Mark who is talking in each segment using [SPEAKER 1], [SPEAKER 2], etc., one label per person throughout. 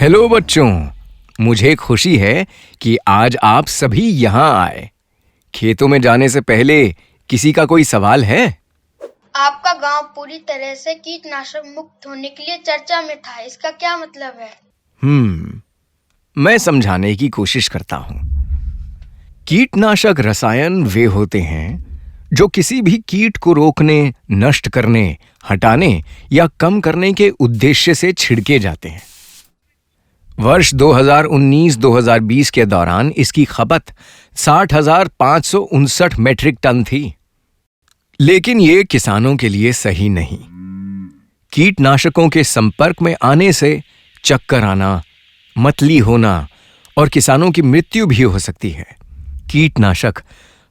[SPEAKER 1] Hello बच्चों, मुझे खुशी है कि आज आप सभी यहाँ आए। खेतों में जाने से पहले किसी का कोई सवाल है?
[SPEAKER 2] आपका गांव पूरी तरह से कीटनाशक मुक्त होने के लिए चर्चा में था, इसका क्या मतलब है?
[SPEAKER 1] मैं समझाने की कोशिश करता हूँ। कीटनाशक रसायन वे होते हैं जो किसी भी कीट को रोकने, नष्ट करने, हटाने या कम करने के उद्देश्य से छिड़के जाते हैं। वर्ष 2019-2020 के दौरान इसकी खपत 60,559 मीट्रिक टन थी। लेकिन ये किसानों के लिए सही नहीं। कीटनाशकों के संपर्क में आने से चक्कर आना, मतली होना और किसानों की मृत्यु भी हो सकती है। कीटनाशक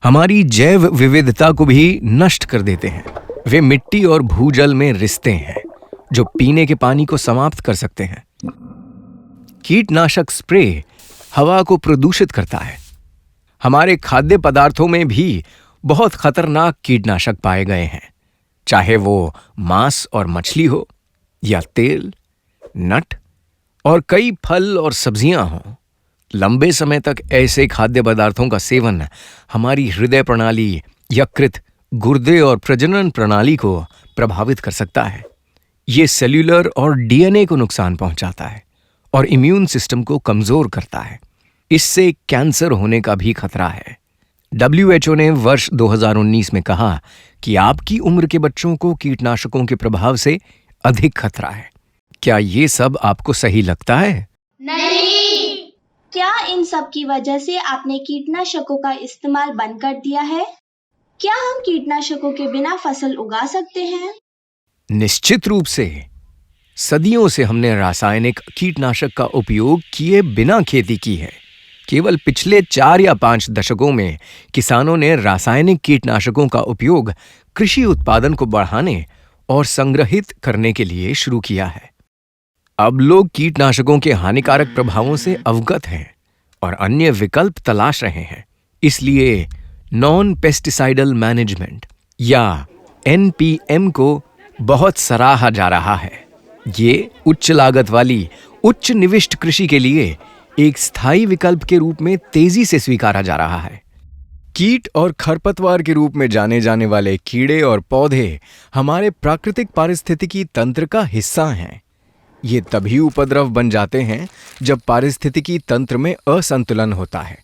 [SPEAKER 1] हमारी जैव विविधता को भी नष्ट कर देते हैं। वे मिट्टी और भूजल में रिसते हैं जो पीने के पानी को समाप्त कर सकते हैं। कीटनाशक स्प्रे हवा को प्रदूषित करता है। हमारे खाद्य पदार्थों में भी बहुत खतरनाक कीटनाशक पाए गए हैं, चाहे वो मांस और मछली हो या तेल, नट और कई फल और सब्जियां हों। लंबे समय तक ऐसे खाद्य पदार्थों का सेवन हमारी हृदय प्रणाली, यकृत, गुर्दे और प्रजनन प्रणाली को प्रभावित कर सकता है। ये सेल्यूलर और डीएनए को नुकसान पहुंचाता है और इम्यून सिस्टम को कमजोर करता है। इससे कैंसर होने का भी खतरा है। WHO ने वर्ष 2019 में कहा कि आपकी उम्र के बच्चों को कीटनाशकों के प्रभाव से अधिक खतरा है। क्या ये सब आपको सही लगता है?
[SPEAKER 2] नहीं।
[SPEAKER 3] क्या इन सब की वजह से आपने कीटनाशकों का इस्तेमाल बंद कर दिया है? क्या हम कीटनाशकों के बिना फसल उगा सकते हैं?
[SPEAKER 1] निश्चित रूप से। सदियों से हमने रासायनिक कीटनाशक का उपयोग किए बिना खेती की है। केवल पिछले 4 या 5 दशकों में किसानों ने रासायनिक कीटनाशकों का उपयोग कृषि उत्पादन को बढ़ाने और संग्रहित करने के लिए शुरू किया है। अब लोग कीटनाशकों के हानिकारक प्रभावों से अवगत हैं और अन्य विकल्प तलाश रहे हैं। इसलिए नॉन पेस्टिसाइडल मैनेजमेंट या NPM को बहुत सराहा जा रहा है। ये उच्च लागत वाली, उच्च निविष्ट कृषि के लिए एक स्थायी विकल्प के रूप में तेजी से स्वीकारा जा रहा है। कीट और खरपतवार के रूप में जाने जाने वाले कीड़े और पौधे हमारे प्राकृतिक पारिस्थितिकी तंत्र का हिस्सा हैं। ये तभी उपद्रव बन जाते हैं जब पारिस्थितिकी तंत्र में असंतुलन होता है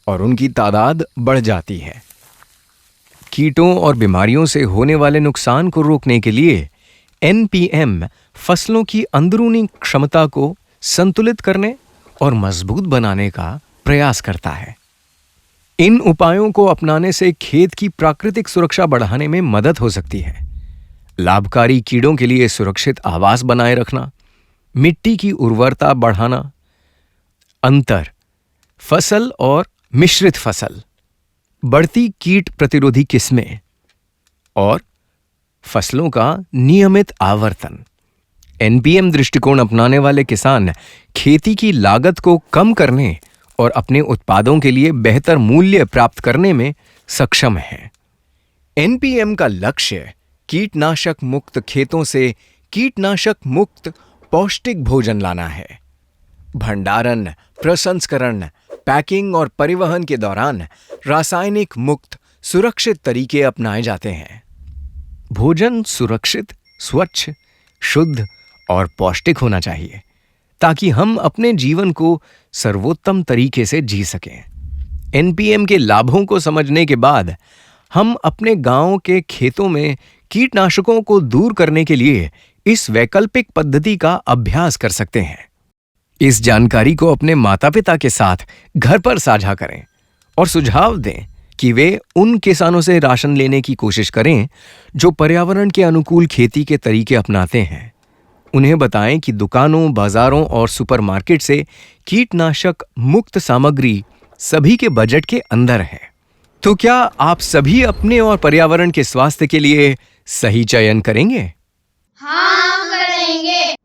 [SPEAKER 1] और उनकी तादाद बढ़ जाती है। कीटों और बीमारियों से होने वाले नुकसान को रोकने के लिए NPM फसलों की अंदरूनी क्षमता को संतुलित करने और मजबूत बनाने का प्रयास करता है। इन उपायों को अपनाने से खेत की प्राकृतिक सुरक्षा बढ़ाने में मदद हो सकती है। लाभकारी कीड़ों के लिए सुरक्षित आवास बनाए रखना, मिट्टी की उर्वरता बढ़ाना, अंतर फसल और मिश्रित फसल, बढ़ती कीट प्रतिरोधी किस्में और फसलों का नियमित आवर्तन। NPM दृष्टिकोण अपनाने वाले किसान खेती की लागत को कम करने और अपने उत्पादों के लिए बेहतर मूल्य प्राप्त करने में सक्षम हैं। NPM का लक्ष्य कीटनाशक मुक्त खेतों से कीटनाशक मुक्त पौष्टिक भोजन लाना है। भंडारण, प्रसंस्करण, पैकिंग और परिवहन के दौरान रासायनिक मुक्त सुरक्षित तरीके अपनाए जाते हैं। भोजन सुरक्षित, स्वच्छ, शुद्ध और पौष्टिक होना चाहिए ताकि हम अपने जीवन को सर्वोत्तम तरीके से जी सकें। NPM के लाभों को समझने के बाद हम अपने गांव के खेतों में कीटनाशकों को दूर करने के लिए इस वैकल्पिक पद्धति का अभ्यास कर सकते हैं। इस जानकारी को अपने माता-पिता के साथ घर पर साझा करें और सुझाव दें कि वे उन किसानों से राशन लेने की कोशिश करें जो पर्यावरण के अनुकूल खेती के तरीके अपनाते हैं। उन्हें बताएं कि दुकानों, बाजारों और सुपरमार्केट से कीटनाशक मुक्त सामग्री सभी के बजट के अंदर है। तो क्या आप सभी अपने और पर्यावरण के स्वास्थ्य के लिए सही चयन करेंगे?
[SPEAKER 2] हाँ, करेंगे।